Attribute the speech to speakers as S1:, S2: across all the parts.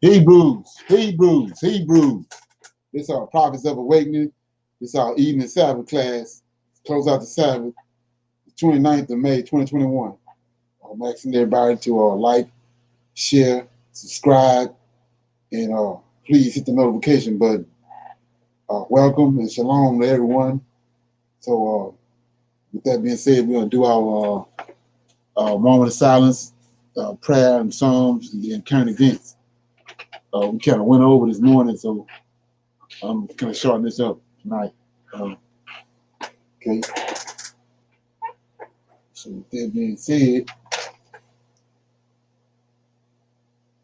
S1: Hebrews. This is our Prophets of Awakening. This is our evening Sabbath class. Close out the Sabbath, 29th of May, 2021. I'm asking everybody to like, share, subscribe, and please hit the notification button. Welcome and shalom to everyone. So, with that being said, we're going to do our moment of silence, prayer and psalms, and then current events. We kind of went over this morning, so I'm kind of shortening this up tonight. Okay. So with that being said,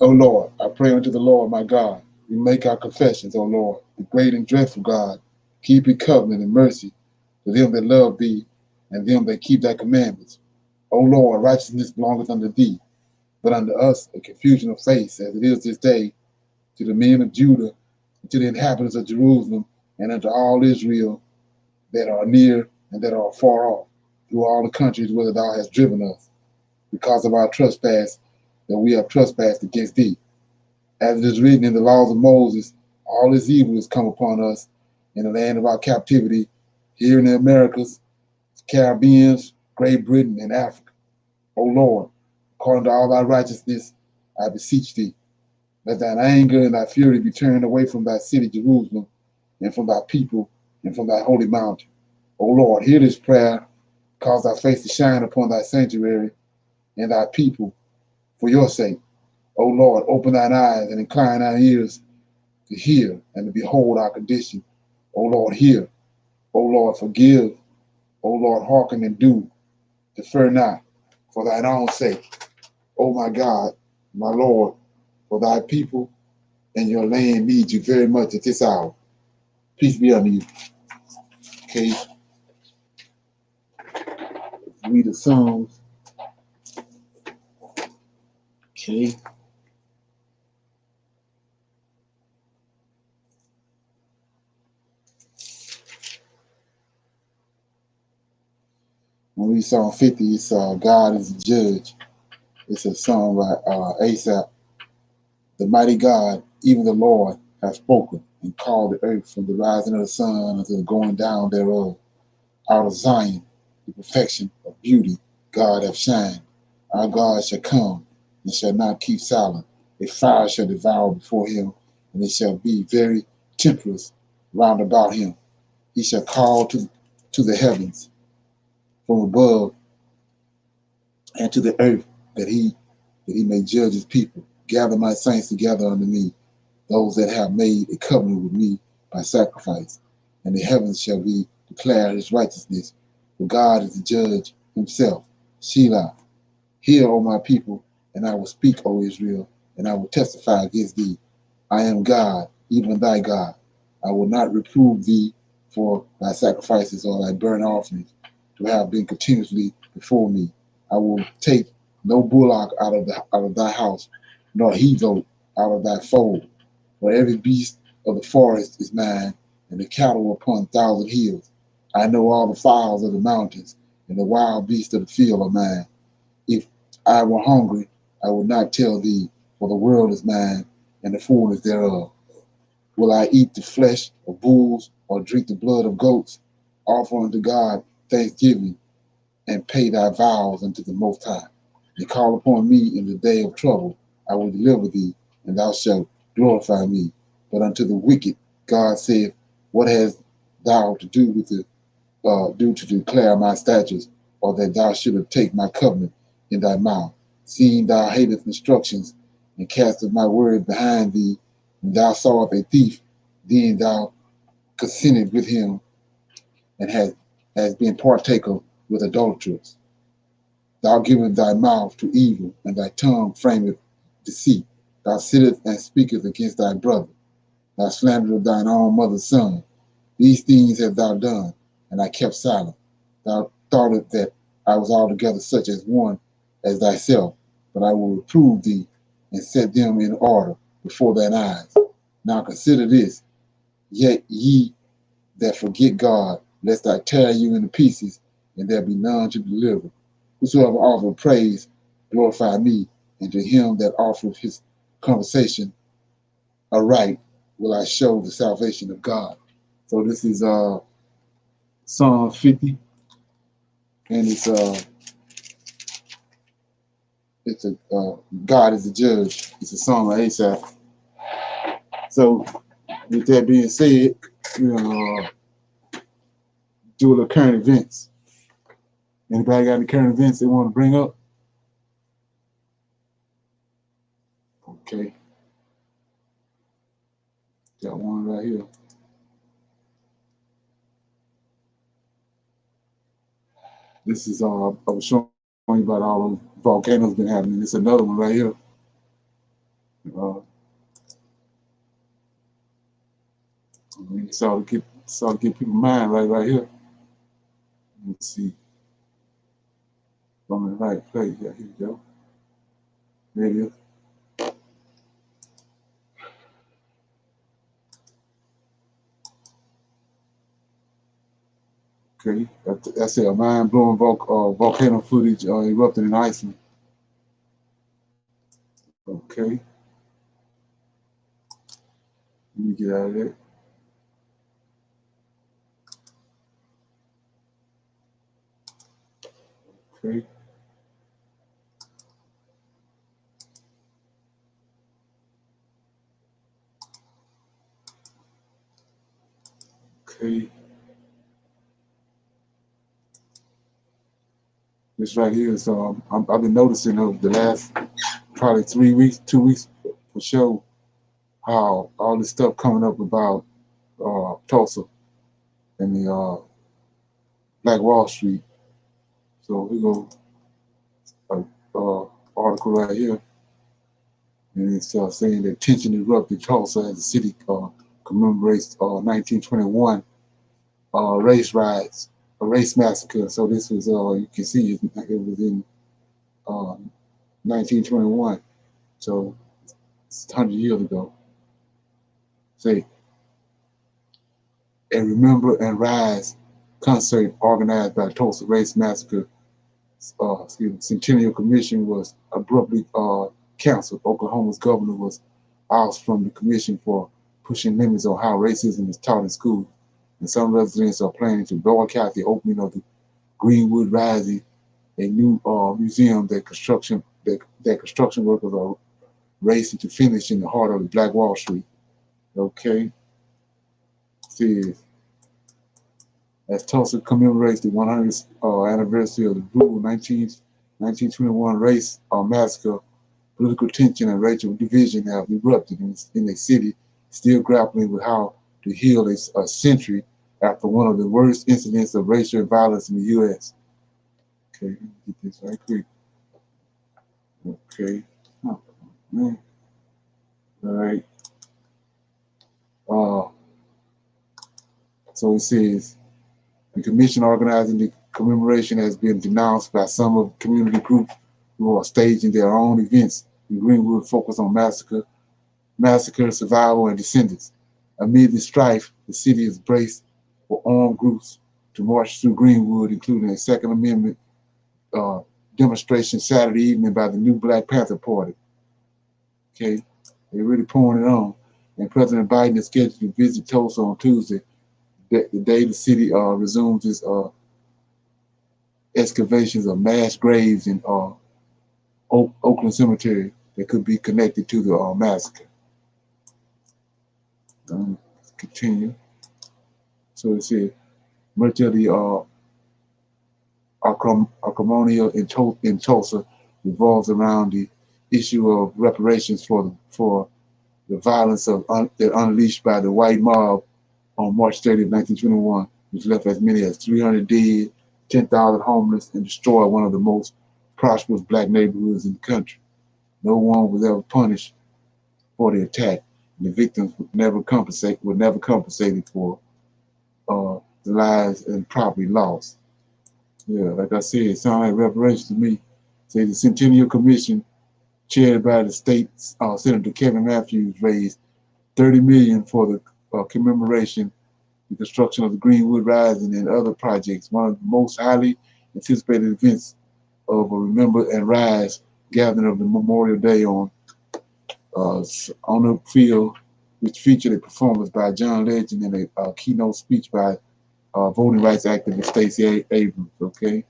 S1: O Lord, I pray unto the Lord my God. We make our confessions, O Lord, the great and dreadful God. Keep your covenant and mercy to them that love thee and them that keep thy commandments. O Lord, righteousness belongeth unto thee, but unto us a confusion of face, as it is this day, to the men of Judah, and to the inhabitants of Jerusalem, and unto all Israel that are near and that are far off, through all the countries whither thou hast driven us, because of our trespass, that we have trespassed against thee. As it is written in the laws of Moses, all this evil has come upon us in the land of our captivity, here in the Americas, Caribbean, Great Britain, and Africa. O Lord, according to all thy righteousness, I beseech thee, let thine anger and thy fury be turned away from thy city, Jerusalem, and from thy people, and from thy holy mountain. O Lord, hear this prayer, cause thy face to shine upon thy sanctuary and thy people for your sake. O Lord, open thine eyes and incline thine ears to hear and to behold our condition. O Lord, hear. O Lord, forgive. O Lord, hearken and do. Defer not for thine own sake. O my God, my Lord, for thy people and your land need you very much at this hour. Peace be unto you. Okay. Read the Psalms. Okay. When we read Psalm 50, it's God is a judge. It's a song by Asaph. The mighty God, even the Lord, hath spoken and called the earth from the rising of the sun unto the going down thereof. Out of Zion, the perfection of beauty, God hath shined. Our God shall come and shall not keep silent. A fire shall devour before him, and it shall be very tempestuous round about him. He shall call to the heavens from above and to the earth that he may judge his people. Gather my saints together unto me, those that have made a covenant with me by sacrifice, and the heavens shall be declared his righteousness. For God is the judge himself. Selah, hear, O my people, and I will speak, O Israel, and I will testify against thee. I am God, even thy God. I will not reprove thee for thy sacrifices or thy burnt offerings, to have been continuously before me. I will take no bullock out of thy house, nor he goat out of thy fold. For every beast of the forest is mine, and the cattle upon 1,000 hills. I know all the fowls of the mountains, and the wild beasts of the field are mine. If I were hungry, I would not tell thee, for the world is mine, and the fullness thereof. Will I eat the flesh of bulls, or drink the blood of goats? Offer unto God thanksgiving, and pay thy vows unto the Most High. And call upon me in the day of trouble. I will deliver thee, and thou shalt glorify me. But unto the wicked, God saith, what hast thou to do with the do to declare my statutes, or that thou shouldest take my covenant in thy mouth, seeing thou hatest instructions, and castest my word behind thee, and thou sawest a thief, then thou consented with him, and has been partaker with adulterers. Thou givest thy mouth to evil, and thy tongue frameth deceit. Thou sittest and speakest against thy brother. Thou slanderest thine own mother's son. These things hast thou done, and I kept silent. Thou thoughtest that I was altogether such as one as thyself, but I will reprove thee, and set them in order before thine eyes. Now consider this, yet ye that forget God, lest I tear you into pieces, and there be none to deliver. Whosoever offereth praise, glorify me, and to him that offereth his conversation, aright will I show the salvation of God. So this is Psalm 50, and it's a God is the judge. It's a song of Asaph. So with that being said, we're gonna do the current events. Anybody got any current events they want to bring up? Okay, got one right here. This is I was showing you about all the volcanoes been happening. It's another one right here. Uh, it's all to get people's mind right here. Let's see. I'm in the right place. Yeah, here we go. There it is. Okay, that's a mind-blowing volcano footage erupting in Iceland. Okay, let me get out of there. Okay. Okay. This right here is I've been noticing over the last probably 3 weeks, 2 weeks for sure, how all this stuff coming up about Tulsa and the Black Wall Street. So we go article right here, and it's saying that tension erupted Tulsa as the city commemorates 1921 race riots, a race massacre. So this was you can see it was in 1921. So it's 100 years ago. Say, a Remember and Rise concert organized by Tulsa Race Massacre Centennial Commission was abruptly canceled. Oklahoma's governor was ousted from the commission for pushing limits on how racism is taught in schools. And some residents are planning to boycott the opening of the Greenwood Rising, a new museum that construction workers are racing to finish in the heart of the Black Wall Street. Okay, see, as Tulsa commemorates the 100th anniversary of the brutal 1921 race massacre, political tension and racial division have erupted in a city still grappling with how to heal a century after one of the worst incidents of racial violence in the U.S. Okay, let me get this right quick. Okay, oh, man. All right. So it says, the commission organizing the commemoration has been denounced by some of the community groups who are staging their own events in Greenwood focused on massacre, survival, and descendants. Amid the strife, the city is braced for armed groups to march through Greenwood, including a Second Amendment demonstration Saturday evening by the new Black Panther Party. Okay, they're really pouring it on. And President Biden is scheduled to visit Tulsa on Tuesday, the day the city resumes its excavations of mass graves in Oakland Cemetery that could be connected to the massacre. Continue. So it said, much of the acrimonial in Tulsa revolves around the issue of reparations for the violence that unleashed by the white mob on March 30th, 1921, which left as many as 300 dead, 10,000 homeless, and destroyed one of the most prosperous black neighborhoods in the country. No one was ever punished for the attack, and the victims were never compensated for the lives and property lost. Yeah, like I said, it sounds like reparations to me. Say the Centennial Commission, chaired by the state Senator Kevin Matthews, raised $30 million for the commemoration, the construction of the Greenwood Rising, and other projects. One of the most highly anticipated events of a Remember and Rise gathering of the Memorial Day on the field which featured a performance by John Legend and a keynote speech by voting rights activist Stacey Abrams. Okay, it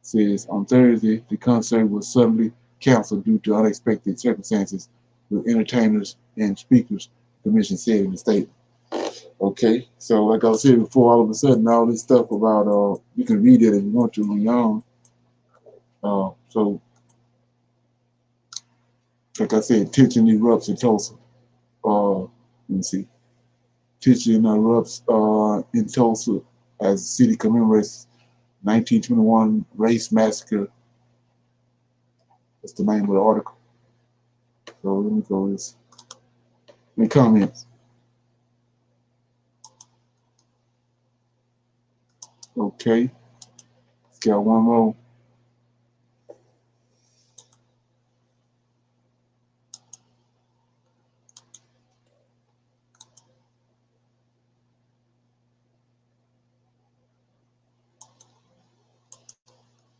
S1: says on Thursday the concert was suddenly canceled due to unexpected circumstances with entertainers and speakers. The commission said in the statement. Okay, so like I said before, all of a sudden all this stuff about you can read it if you want to on your own. So like I said, tension erupts in Tulsa. Let me see. Tension erupts in Tulsa as the city commemorates 1921 race massacre. That's the name of the article. So let me go this. Any comments? Okay. Let's got one more.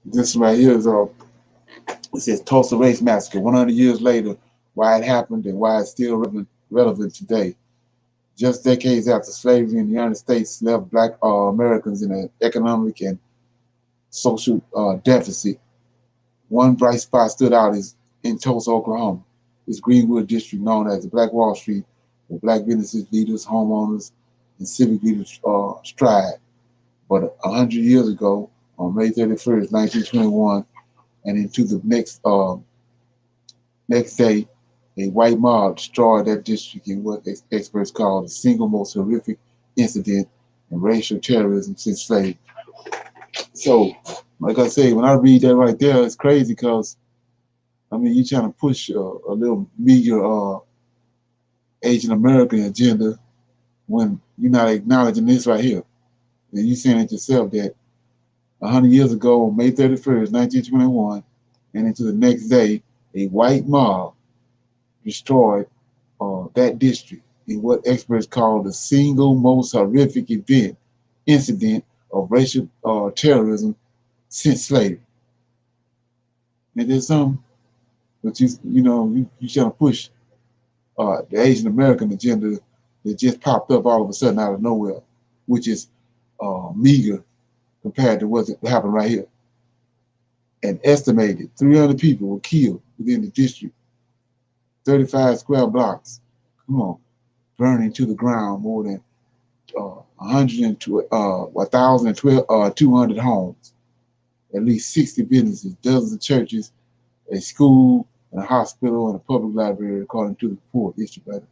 S1: This right here is it says Tulsa Race Massacre, 100 years later, why it happened and why it's still relevant today. Just decades after slavery in the United States left Black Americans in an economic and social deficit, one bright spot stood out is in Tulsa, Oklahoma. Its Greenwood district, known as the Black Wall Street, where Black businesses, leaders, homeowners, and civic leaders stride. But 100 years ago, on May 31st, 1921, and into the next day, a white mob destroyed that district in what experts call the single most horrific incident in racial terrorism since slavery. So, like I say, when I read that right there, it's crazy because, I mean, you're trying to push a little meager Asian American agenda when you're not acknowledging this right here. And you're saying it yourself that 100 years ago, May 31st, 1921, and into the next day, a white mob destroyed that district in what experts call the single most horrific incident of racial terrorism since slavery. And there's some, but you trying to push the Asian American agenda that just popped up all of a sudden out of nowhere, which is meager compared to what happened right here. An estimated 300 people were killed within the district, 35 square blocks. Come on, burning to the ground more than 1,200 homes, at least 60 businesses, dozens of churches, a school, and a hospital, and a public library, according to the report issued by the.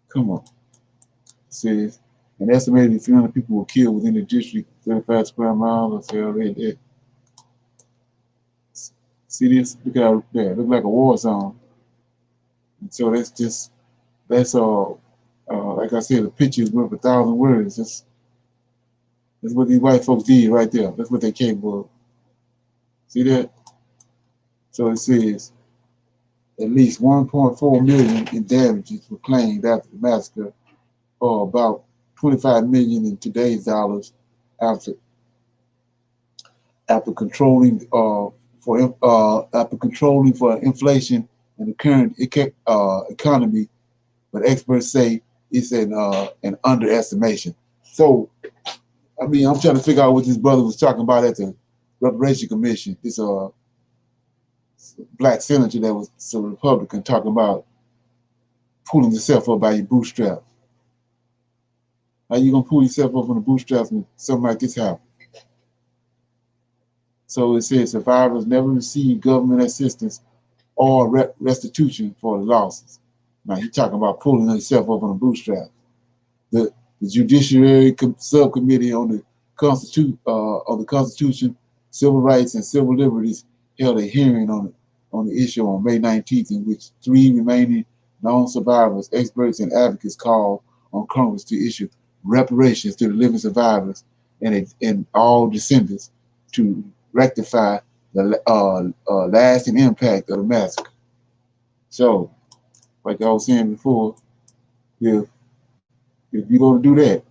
S1: Come on. It says an estimated 300 people were killed within the district, 35 square miles. See this? Look out there. Look like a war zone. And so that's like I said, a picture is worth 1,000 words. That's what these white folks did right there. That's what they capable of. See that? So it says at least 1.4 million in damages were claimed after the massacre, or about 25 million in today's dollars after controlling for inflation and the current economy. But experts say it's an underestimation. So I mean, I'm trying to figure out what this brother was talking about at the Reparation Commission. This black senator that was a Republican talking about pulling yourself up by your bootstraps. How you gonna pull yourself up on the bootstraps when something like this happens? So it says survivors never receive government assistance or restitution for the losses. Now he's talking about pulling himself up on the bootstraps. The Judiciary Subcommittee on the Constitution, Civil Rights, and Civil Liberties held a hearing on the issue on May 19th, in which 3 remaining known survivors, experts, and advocates called on Congress to issue reparations to the living survivors and all descendants to rectify the lasting impact of the massacre. So, like I was saying before, if you're going to do that,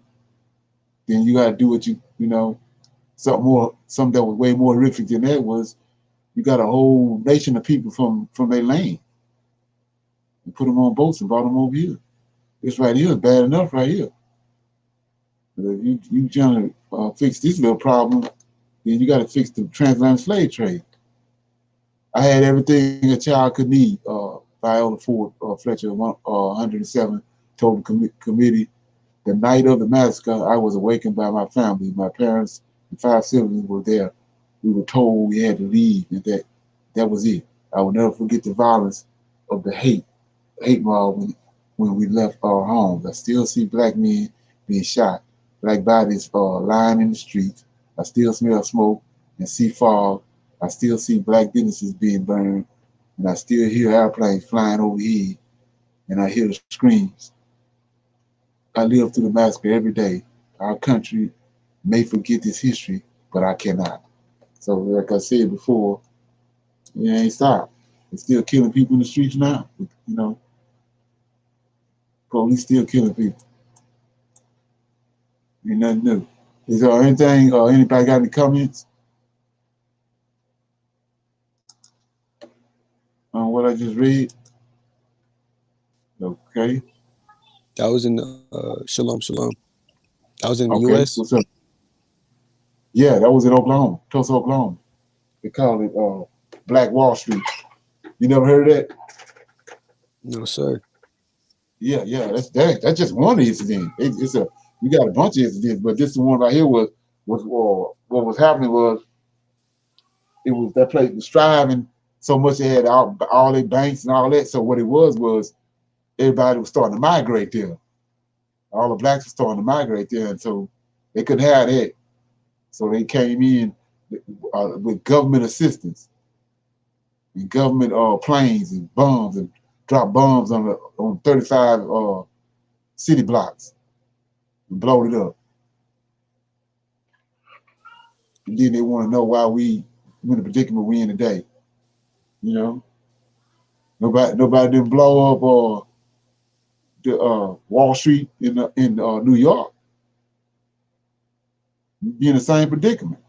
S1: then you got to do what something that was way more horrific than that was you got a whole nation of people from their land and put them on boats and brought them over here. This right here is bad enough right here. But if you trying to fix this little problem, then you got to fix the transatlantic slave trade. I had everything a child could need. Viola Ford Fletcher, 107, told the committee, the night of the massacre, I was awakened by my family. My parents and 5 siblings were there. We were told we had to leave, and that was it. I will never forget the violence of the hate mob when we left our homes. I still see black men being shot, black bodies lying in the streets. I still smell smoke and see fog. I still see black businesses being burned, and I still hear airplanes flying overhead, and I hear the screams. I live through the massacre every day. Our country may forget this history, but I cannot. So, like I said before, it ain't stopped. It's still killing people in the streets now. Police still killing people. Ain't nothing new. Is there anything or anybody got any comments on what I just read? Okay.
S2: That was in Shalom. That was in the
S1: Okay.
S2: U.S.
S1: What's up? Yeah, that was in Oklahoma, Tulsa, Oklahoma. They call it Black Wall Street. You never heard of that?
S2: No, sir.
S1: Yeah. That's just one incident. It's a you got a bunch of incidents, but this one right here was what was happening was it was that place was striving so much they had all their banks and all that. So what it was everybody was starting to migrate there. All the blacks were starting to migrate there, and so they couldn't have that. So they came in with government assistance and government planes and bombs and dropped bombs on 35 city blocks and blowed it up. And then they want to know why we in the predicament we in today. You know, nobody didn't blow up the Wall Street in New York. You'd be in the same predicament.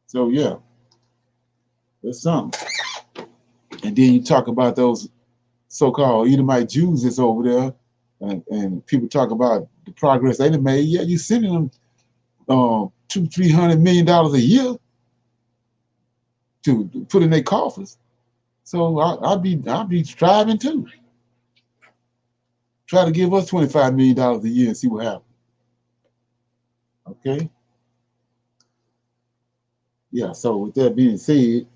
S1: So yeah, that's something. And then you talk about those so-called Edomite Jews that's over there, and people talk about the progress they done made. Yeah, you sending them $200-300 million a year to put in their coffers. So I'll be striving too. Try to give us $25 million a year and see what happens. Okay. Yeah. So with that being said,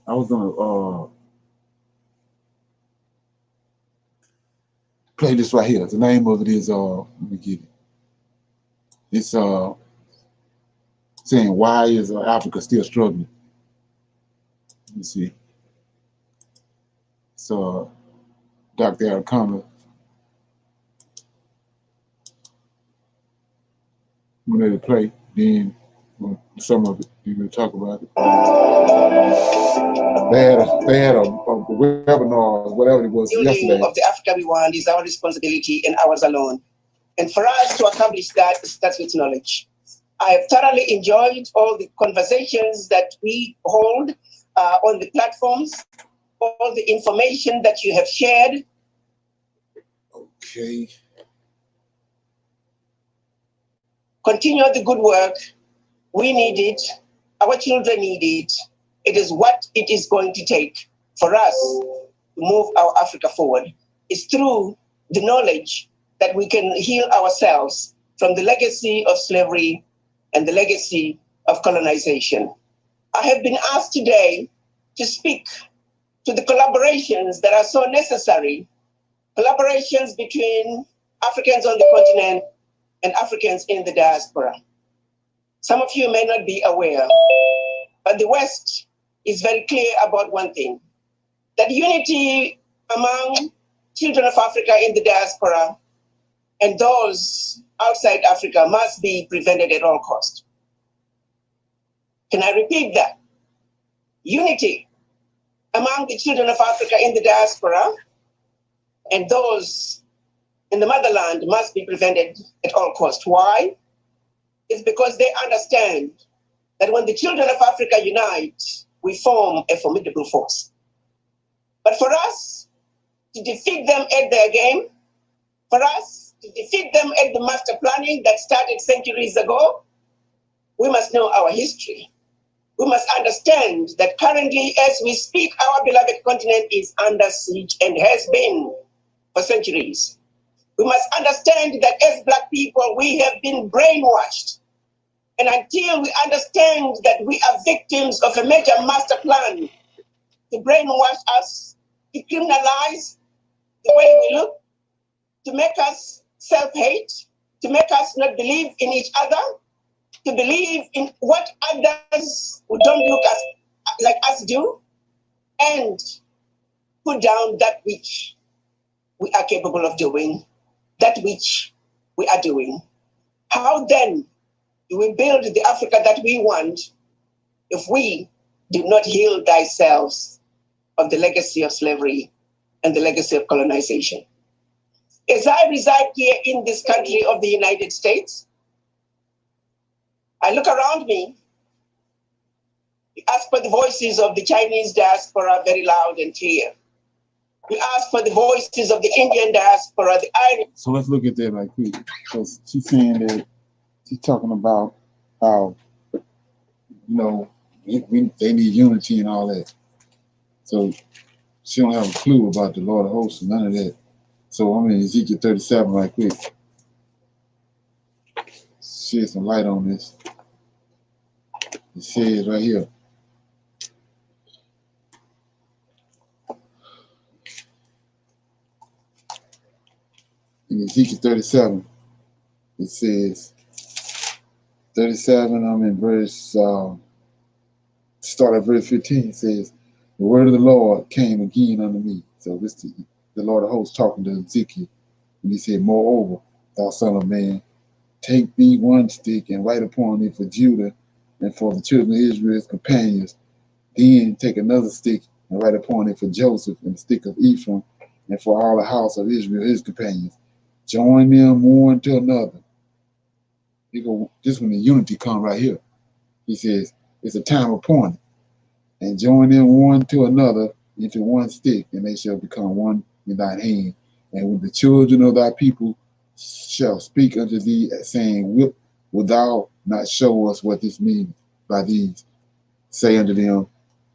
S1: I was gonna play this right here. The name of it is let me get it. It's saying why is Africa still struggling? Let me see. So Dr. Arcana, when they play, then some of it you will talk about it. They had a webinar, whatever it was yesterday.
S3: Of the Africa we want is our responsibility and ours alone. And for us to accomplish that, it starts with knowledge. I have thoroughly enjoyed all the conversations that we hold on the platforms, all the information that you have shared.
S1: Okay.
S3: Continue the good work. We need it. Our children need it. It is what it is going to take for us to move our Africa forward. It's through the knowledge that we can heal ourselves from the legacy of slavery and the legacy of colonization. I have been asked today to speak to the collaborations that are so necessary, collaborations between Africans on the continent and Africans in the diaspora. Some of you may not be aware, but the West is very clear about one thing, that unity among children of Africa in the diaspora and those outside Africa must be prevented at all costs. Can I repeat that? Unity among the children of Africa in the diaspora and those in the motherland must be prevented at all costs. Why? It's because they understand that when the children of Africa unite, we form a formidable force. But for us to defeat them at their game, For us to defeat them at the master planning that started centuries ago, we must know our history. We must understand that currently, as we speak, our beloved continent is under siege and has been for centuries. We must understand that as Black people, we have been brainwashed. And until we understand that we are victims of a major master plan to brainwash us, to criminalize the way we look, to make us self-hate, to make us not believe in each other, to believe in what others who don't look like us do, and put down that which we are capable of doing, that which we are doing. How then do we build the Africa that we want if we do not heal ourselves of the legacy of slavery and the legacy of colonization? As I reside here in this country of the United States, I look around me, we ask for the voices of the Chinese diaspora very loud and clear. We ask for the voices of the Indian diaspora, the Irish.
S1: So let's look at that right quick. Because she's saying that, she's talking about how, they need unity and all that. So she don't have a clue about the Lord of Hosts and none of that. So I'm in Ezekiel 37 right quick. Shed some light on this. It says right here. In Ezekiel 37, it says, 37, I'm in verse, start at verse 15, it says, the word of the Lord came again unto me. So this is the Lord of hosts talking to Ezekiel. And he said, moreover, thou son of man, take thee one stick and write upon it for Judah and for the children of Israel's companions. Then take another stick and write upon it for Joseph and the stick of Ephraim and for all the house of Israel, his companions. Join them one to another. This when the unity come right here. He says, it's a time appointed. And join them one to another into one stick, and they shall become one in thine hand. And when the children of thy people shall speak unto thee, saying, wilt thou not show us what this means by these? Say unto them,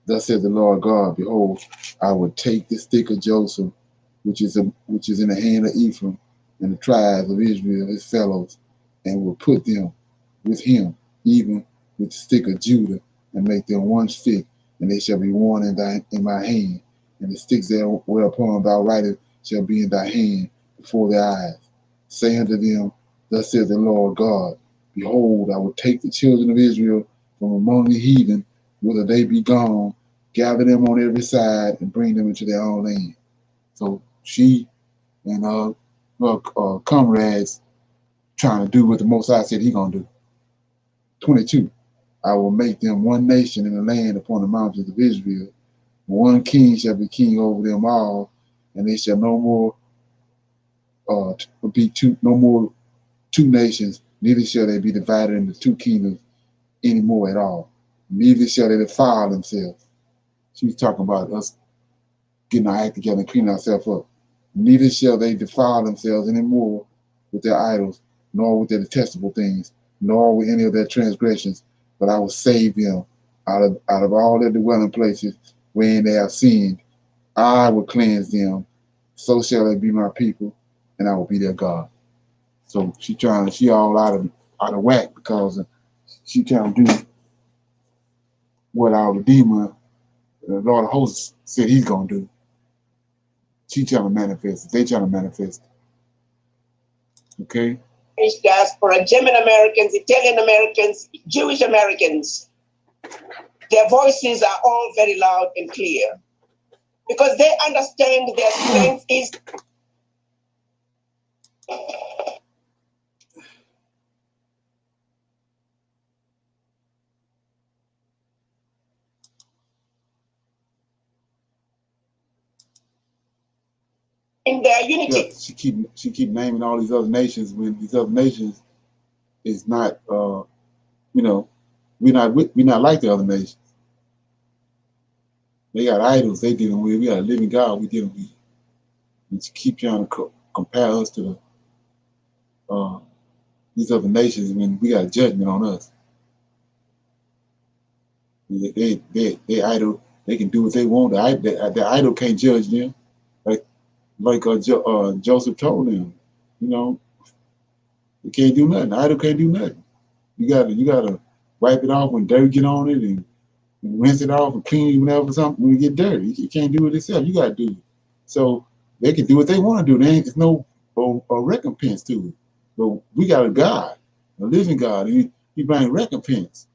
S1: thus saith the Lord God, behold, I will take the stick of Joseph, which is in the hand of Ephraim, and the tribes of Israel, his fellows, and will put them with him, even with the stick of Judah, and make them one stick, and they shall be worn in my hand, and the sticks whereupon thou writest shall be in thy hand before their eyes. Say unto them, thus saith the Lord God, behold, I will take the children of Israel from among the heathen, whither they be gone, gather them on every side, and bring them into their own land. So she and her comrades trying to do what the Most High said he gonna do. 22, I will make them one nation in the land upon the mountains of Israel. One king shall be king over them all, and they shall no more be two nations, neither shall they be divided into two kingdoms anymore at all. Neither shall they defile themselves. She's talking about us getting our act together and cleaning ourselves up. Neither shall they defile themselves anymore with their idols, nor with their detestable things, nor with any of their transgressions, but I will save them out of all their dwelling places wherein they have sinned. I will cleanse them, so shall they be my people, and I will be their God. So she all out of whack because she trying to do what our Redeemer, the Lord of Hosts, said he's gonna do. She trying to manifest it. They trying to manifest it. Okay?
S3: Diaspora, German Americans, Italian Americans, Jewish Americans, their voices are all very loud and clear because they understand their strength is in their unity.
S1: Yeah, she keep naming all these other nations when these other nations is not we're not like the other nations. They got idols they dealing with. We got a living God we dealing with. And she keep trying to compare us to these other nations when we got judgment on us. They idol. They can do what they want. The idol can't judge them. Like Joseph told them, you know, you can't do nothing. The idol can't do nothing. You gotta wipe it off when dirt get on it and rinse it off and clean it whenever something when it get dirty. You can't do it yourself. You gotta do it. So they can do what they want to do. There's no recompense to it. But we got a God, a living God, and He brings recompense.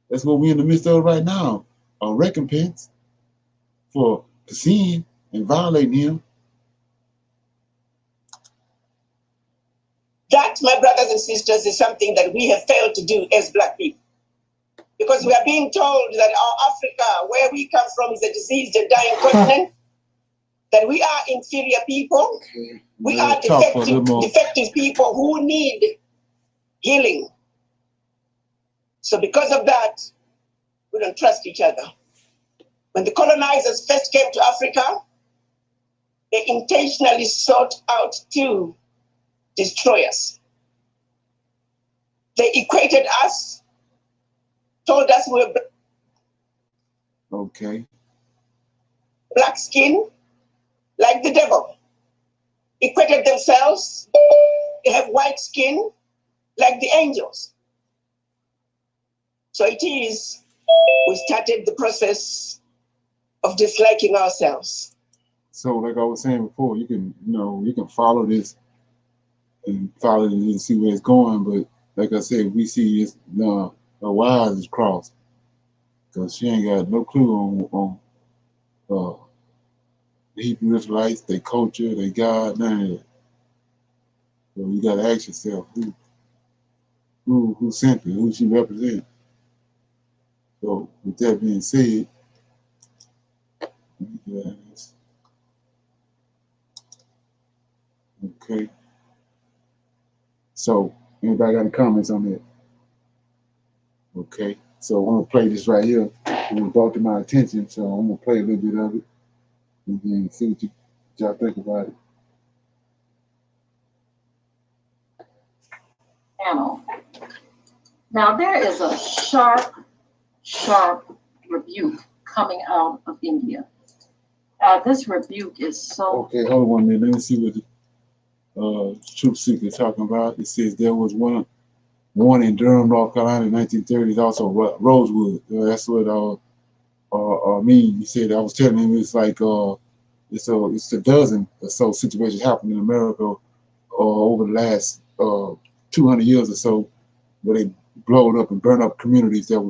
S1: That's what we're in the midst of right now. A recompense for sin and violating Him.
S3: That, my brothers and sisters, is something that we have failed to do as Black people. Because we are being told that our Africa, where we come from, is a diseased and dying continent, that we are inferior people, we are defective people who need healing. So because of that, we don't trust each other. When the colonizers first came to Africa, they intentionally sought out to destroy us. They equated us, told us we were black skin, like the devil. Equated themselves, they have white skin, like the angels. So it is, we started the process of disliking ourselves.
S1: So like I was saying before, you can follow this and follow it and see where it's going, but like I said, we see this her wires is crossed because she ain't got no clue on the Hebrew Israelites, their culture, their God, none of that. So you gotta ask yourself who sent her, who she represents. So with that being said, okay. So anybody got any comments on that? Okay. So I'm gonna play this right here. It brought to my attention, so I'm gonna play a little bit of it and then see what y'all think about it.
S4: Now there is a sharp rebuke coming out of India. This rebuke is so...
S1: Okay, hold on 1 minute. Let me see what the Truth Seeker is talking about. It says there was one in Durham, North Carolina in 1930s, also Rosewood. That's what mean. He said, I was telling him it's like it's a dozen or so situations happened in America over the last 200 years or so, where they blowed up and burned up communities that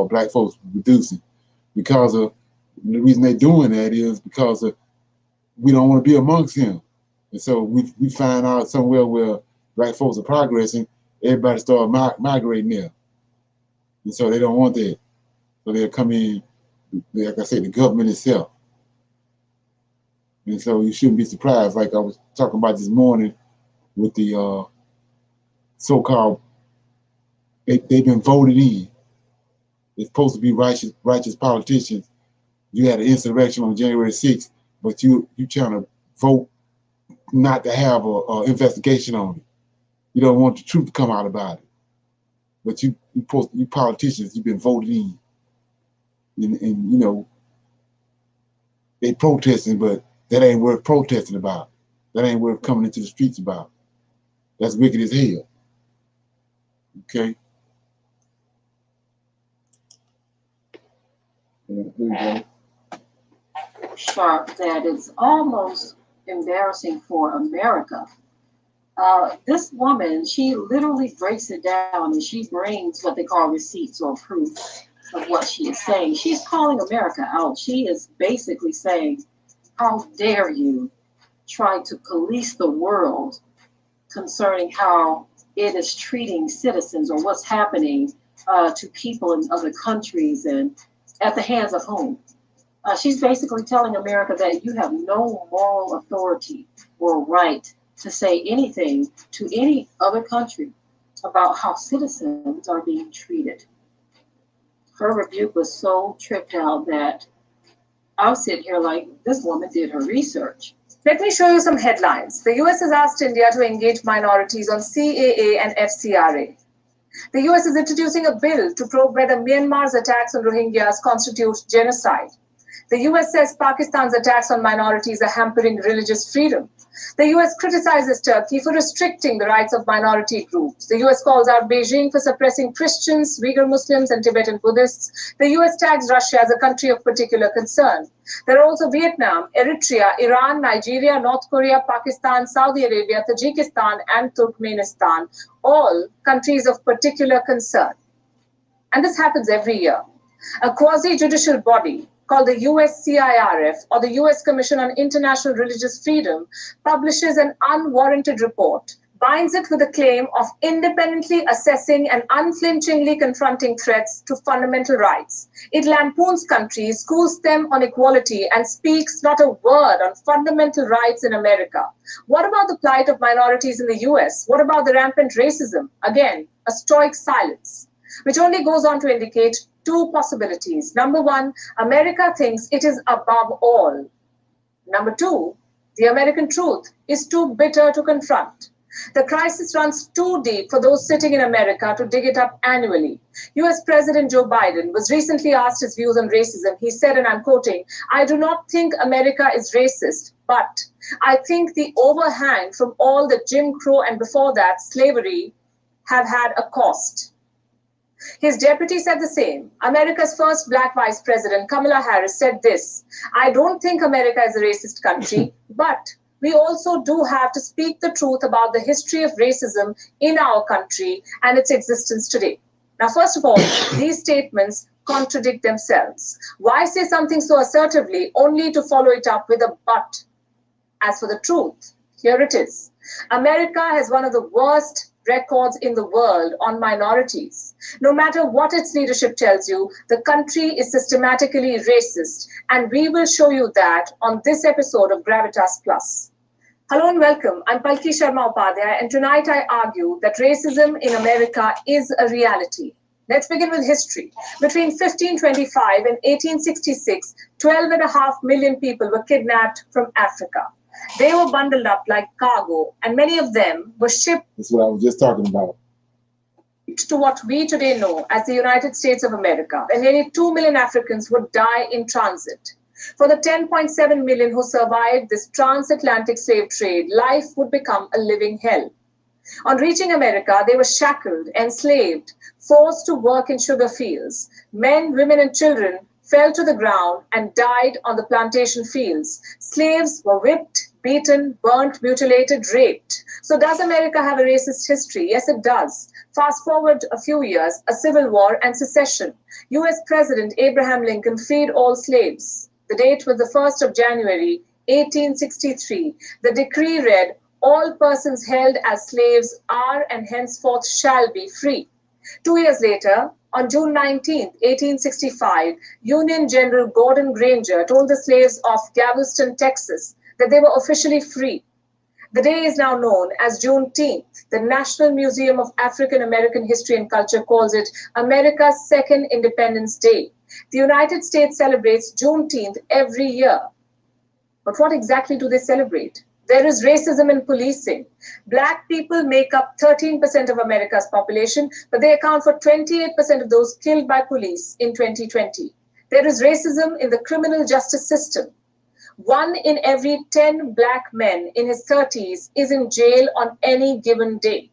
S1: Black folks were reducing. Because of the reason they're doing that is because we don't want to be amongst him. And so we find out somewhere where Black folks are progressing, everybody start migrating there. And so they don't want that. So they'll come in, like I said, the government itself. And so you shouldn't be surprised, like I was talking about this morning with the so-called, they've been voted in. It's supposed to be righteous politicians. You had an insurrection on January 6th, but you trying to vote not to have a investigation on it. You don't want the truth to come out about it. But you politicians, you've been voted in. And you know, they protesting, but that ain't worth protesting about. That ain't worth coming into the streets about. That's wicked as hell. Okay? Here we go.
S4: Sharp that it's almost embarrassing for America. This woman, she literally breaks it down and she brings what they call receipts or proof of what she is saying. She's calling America out. She is basically saying, how dare you try to police the world concerning how it is treating citizens or what's happening to people in other countries and at the hands of whom? She's basically telling America that you have no moral authority or right to say anything to any other country about how citizens are being treated. Her rebuke was so tripped out that I'm sitting here like, this woman did her research.
S5: Let me show you some headlines. The US has asked India to engage minorities on CAA and FCRA. The US is introducing a bill to probe whether Myanmar's attacks on Rohingyas constitute genocide. The US says Pakistan's attacks on minorities are hampering religious freedom. The US criticizes Turkey for restricting the rights of minority groups. The US calls out Beijing for suppressing Christians, Uyghur Muslims, and Tibetan Buddhists. The US tags Russia as a country of particular concern. There are also Vietnam, Eritrea, Iran, Nigeria, North Korea, Pakistan, Saudi Arabia, Tajikistan, and Turkmenistan, all countries of particular concern. And this happens every year. A quasi-judicial body called the USCIRF, or the US Commission on International Religious Freedom, publishes an unwarranted report, binds it with a claim of independently assessing and unflinchingly confronting threats to fundamental rights. It lampoons countries, schools them on equality, and speaks not a word on fundamental rights in America. What about the plight of minorities in the US? What about the rampant racism? Again, a stoic silence, which only goes on to indicate two possibilities. Number one, America thinks it is above all. Number two, the American truth is too bitter to confront. The crisis runs too deep for those sitting in America to dig it up annually. US President Joe Biden was recently asked his views on racism. He said, and I'm quoting, "I do not think America is racist, but I think the overhang from all the Jim Crow and before that slavery have had a cost." His deputy said the same. America's first black vice president, Kamala Harris, said this: "I don't think America is a racist country, but we also do have to speak the truth about the history of racism in our country and its existence today." Now, first of all, these statements contradict themselves. Why say something so assertively only to follow it up with a but? As for the truth, here it is. America has one of the worst records in the world on minorities. No matter what its leadership tells you, the country is systematically racist, and we will show you that on this episode of Gravitas Plus. Hello and welcome. I'm Palki Sharma Upadhyay, and tonight I argue that racism in America is a reality. Let's begin with history. Between 1525 and 1866, 12.5 million people were kidnapped from Africa. They were bundled up like cargo, and many of them were shipped.
S1: That's what I was just talking about.
S5: To what we today know as the United States of America, and nearly 2 million Africans would die in transit. For the 10.7 million who survived this transatlantic slave trade, life would become a living hell. On reaching America, they were shackled, enslaved, forced to work in sugar fields. Men, women, and children fell to the ground and died on the plantation fields. Slaves were whipped, beaten, burnt, mutilated, raped. So does America have a racist history? Yes, it does. Fast forward a few years, a civil war and secession. US President Abraham Lincoln freed all slaves. The date was the 1st of January, 1863. The decree read, "All persons held as slaves are and henceforth shall be free." 2 years later, on June 19, 1865, Union General Gordon Granger told the slaves of Galveston, Texas, that they were officially free. The day is now known as Juneteenth. The National Museum of African American History and Culture calls it America's Second Independence Day. The United States celebrates Juneteenth every year. But what exactly do they celebrate? There is racism in policing. Black people make up 13% of America's population, but they account for 28% of those killed by police in 2020. There is racism in the criminal justice system. 1 in every 10 black men in his 30s is in jail on any given day.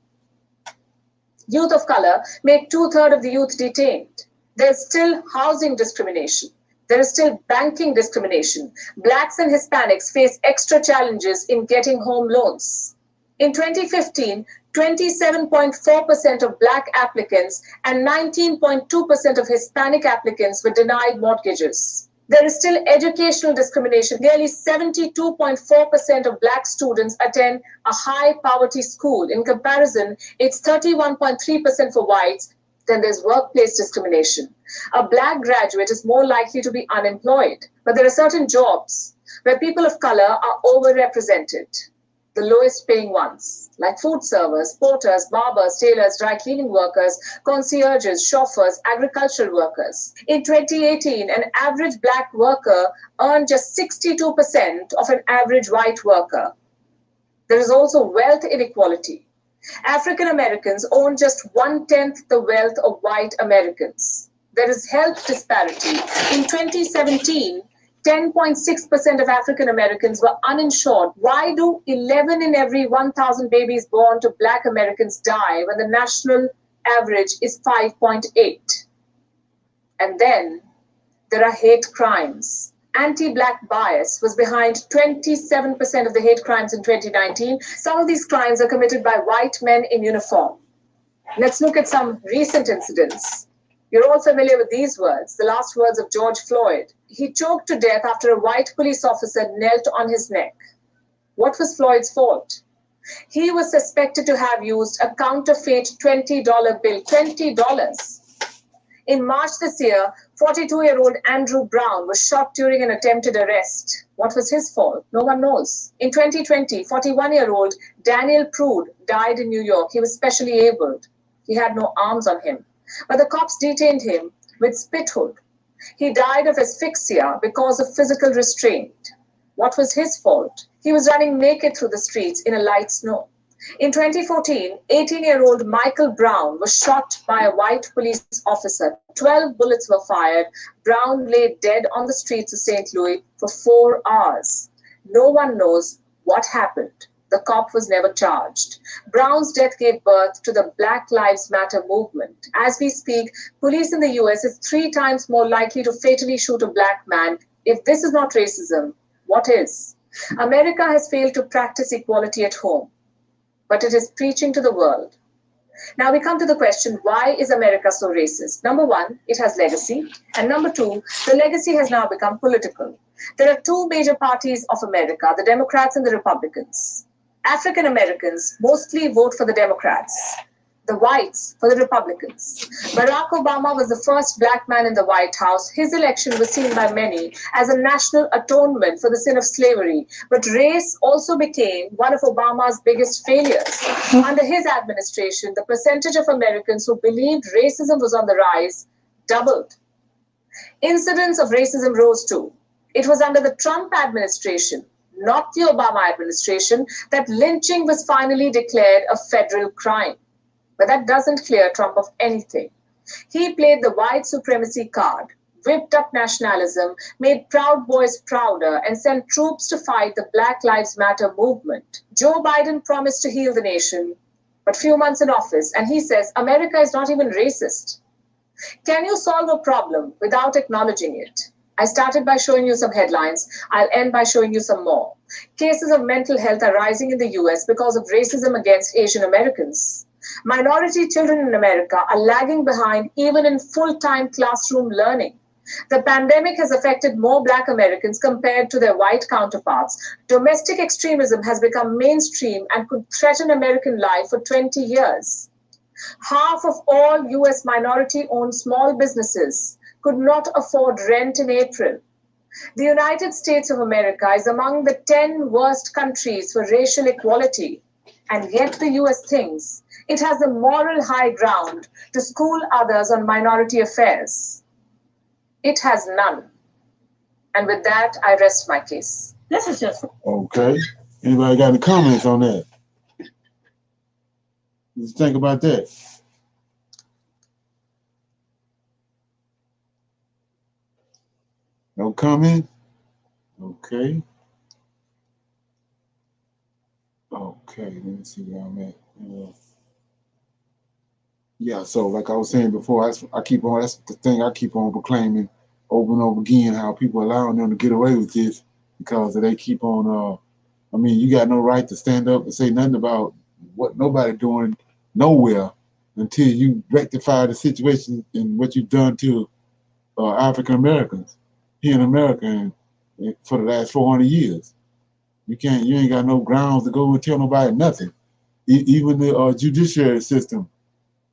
S5: Youth of color make 2/3 of the youth detained. There's still housing discrimination. There is still banking discrimination. Blacks and Hispanics face extra challenges in getting home loans. In 2015, 27.4% of Black applicants and 19.2% of Hispanic applicants were denied mortgages. There is still educational discrimination. Nearly 72.4% of Black students attend a high poverty school. In comparison, it's 31.3% for whites. Then there's workplace discrimination. A Black graduate is more likely to be unemployed, but there are certain jobs where people of color are overrepresented. the lowest paying ones, like food servers, porters, barbers, tailors, dry cleaning workers, concierges, chauffeurs, agricultural workers. In 2018, an average black worker earned just 62% of an average white worker. There is also wealth inequality. African Americans own just 1/10 the wealth of white Americans. There is health disparity. In 2017, 10.6% of African Americans were uninsured. Why do 11 in every 1,000 babies born to Black Americans die when the national average is 5.8? And then there are hate crimes. Anti-Black bias was behind 27% of the hate crimes in 2019. Some of these crimes are committed by white men in uniform. Let's look at some recent incidents. You're all familiar with these words, the last words of George Floyd. He choked to death after a white police officer knelt on his neck. What was Floyd's fault? He was suspected to have used a counterfeit $20 bill, $20. In March this year, 42-year-old Andrew Brown was shot during an attempted arrest. What was his fault? No one knows. In 2020, 41-year-old Daniel Prude died in New York. He was specially abled. He had no arms on him, but the cops detained him with spit hood. He died of asphyxia because of physical restraint. What was his fault? He was running naked through the streets in a light snow. In 2014, 18-year-old Michael Brown was shot by a white police officer. 12 bullets were fired. Brown lay dead on the streets of St. Louis for 4 hours. No one knows what happened. The cop was never charged. Brown's death gave birth to the Black Lives Matter movement. As we speak, police in the US is 3 times more likely to fatally shoot a black man. If this is not racism, what is? America has failed to practice equality at home, but it is preaching to the world. Now we come to the question, why is America so racist? Number one, it has legacy. And number two, the legacy has now become political. There are 2 major parties of America, the Democrats and the Republicans. African Americans mostly vote for the Democrats, the whites for the Republicans. Barack Obama was the first black man in the White House. His election was seen by many as a national atonement for the sin of slavery. But race also became one of Obama's biggest failures. Under his administration, the percentage of Americans who believed racism was on the rise doubled. Incidents of racism rose too. It was under the Trump administration, not the Obama administration, that lynching was finally declared a federal crime. But that doesn't clear Trump of anything. He played the white supremacy card, whipped up nationalism, made Proud Boys prouder, and sent troops to fight the Black Lives Matter movement. Joe Biden promised to heal the nation, but few months in office, and he says America is not even racist. Can you solve a problem without acknowledging it? I started by showing you some headlines. I'll end by showing you some more. Cases of mental health are rising in the US because of racism against Asian Americans. Minority children in America are lagging behind even in full-time classroom learning. The pandemic has affected more Black Americans compared to their white counterparts. Domestic extremism has become mainstream and could threaten American life for 20 years. Half of all US minority-owned small businesses could not afford rent in April. The United States of America is among the 10 worst countries for racial equality, and yet the US thinks it has the moral high ground to school others on minority affairs. It has none. And with that, I rest my case.
S4: This is just
S1: Okay. Anybody got any comments on that? What you think about that? No comment? Okay. Okay, let me see where I'm at. Yeah, so like I was saying before, that's the thing I keep on proclaiming over and over again, how people allowing them to get away with this because they keep on, you got no right to stand up and say nothing about what nobody doing nowhere until you rectify the situation and what you've done to African Americans here in America and for the last 400 years. You ain't got no grounds to go and tell nobody nothing. Even the judiciary system,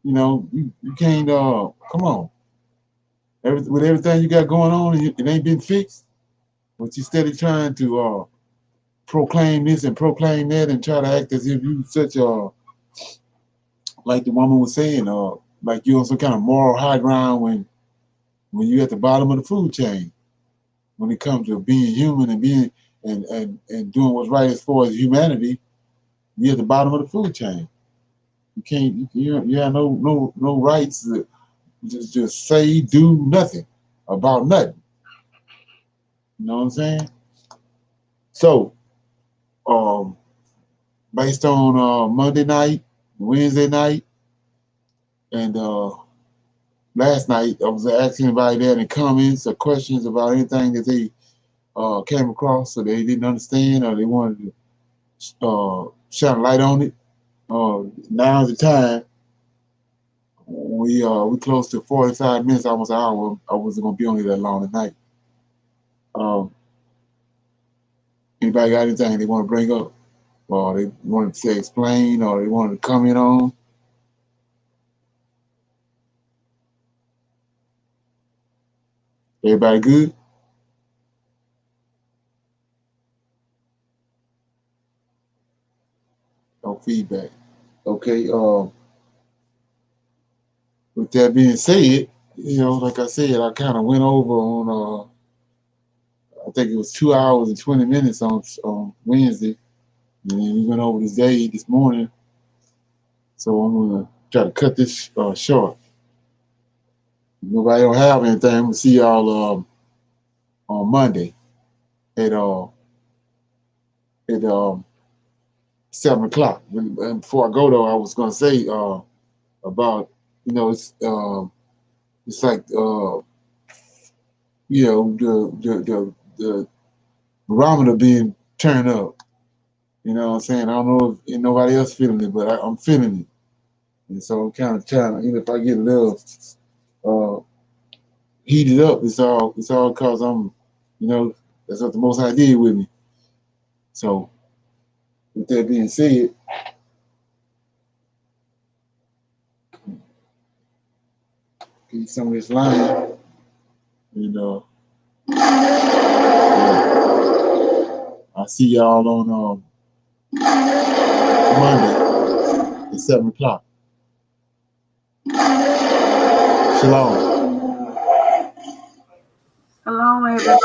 S1: you can't, come on. With everything you got going on, it ain't been fixed, but you steady trying to proclaim this and proclaim that and try to act as if you such a, like the woman was saying, like you're on some kind of moral high ground when you're at the bottom of the food chain. When it comes to being human and being and doing what's right as far as humanity, you're at the bottom of the food chain. You can't, you have no rights to just say, do nothing about nothing. You know what I'm saying? So, based on Monday night, Wednesday night, and last night, I was asking everybody there in the comments or questions about anything that they came across, so they didn't understand or they wanted to shine a light on it. Now's the time. We close to 45 minutes, almost an hour. I wasn't gonna be on here that long tonight. Anybody got anything they want to bring up, or they wanted to say explain, or they wanted to comment on? Everybody good? No feedback. Okay. With that being said, like I said, I kind of went over on. I think it was 2 hours and 20 minutes on Wednesday, and then we went over this morning. So I'm gonna try to cut this short. If nobody don't have anything, I'm gonna see y'all on Monday at 7 o'clock. And before I go though, I was gonna say about it's like the barometer being turned up. You know what I'm saying? I don't know if nobody else feeling it, but I'm feeling it. And so I'm kind of trying, even if I get a little heated up, it's all because I'm, that's what the Most High did with me. So with that being said, get some of this line, and I'll see y'all on Monday at 7 o'clock. Shalom.
S6: Shalom, everybody.